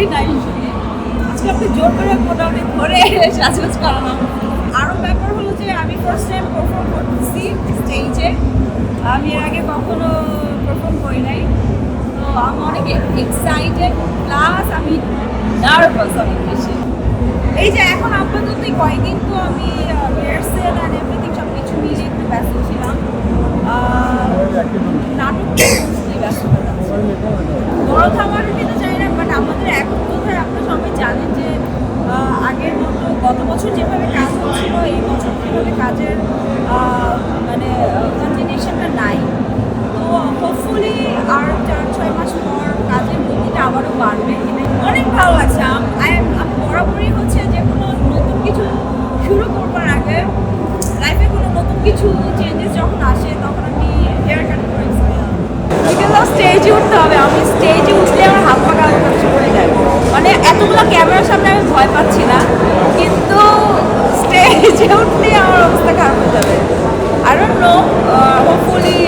করি না ইউজুয়ালি। আজকে আপনি জোর করে মোটামুটি ধরে সাজগোজ করালাম। আরও ব্যাপার হলো যে আমি ফার্স্ট টাইম পারফর্ম করতেছি স্টেজে। আমি এর আগে কখনো পারফর্ম করি নাই, তো আমি অনেক এক্সাইটেড, প্লাস আমি নার্ভাস অনেক বেশি। এই যে এখন আপাতত কয়েকদিন তো আমি রিহার্সেল অ্যান্ড এভরিথিং সব কিছু মিলিয়ে একটু ব্যস্ত ছিলাম। নাটক ব্যস্ত বড় থামার কিন্তু জানি না, বাট আমাদের এখন কোথায় আপনারা সবাই জানেন যে আগের মতো গত বছর যেভাবে কাজ হচ্ছিল এই বছর যেভাবে কাজের মানে কন্টিনিউশনটা নাই। তো হোপফুলি আর 4-6 মাস পর কাজের গতিটা আবারও বাড়বে। অনেক ভালো লাগছে। আমি বরাবরই হচ্ছে যে কোনো নতুন কিছু শুরু করবার আগে লাইফে কোনো নতুন কিছু চেঞ্জেস যখন আসে তখন আমি হেয়ার কাট করে স্টেজে উঠতে হবে। আমি স্টেজে উঠলে আমার হাত পা কাজ করে যায়, মানে এতগুলো ক্যামেরার সামনে আমি ভয় পাচ্ছি না, কিন্তু স্টেজে উঠলে আমার অবস্থা খারাপ হয়ে যাবে। I don't know, hopefully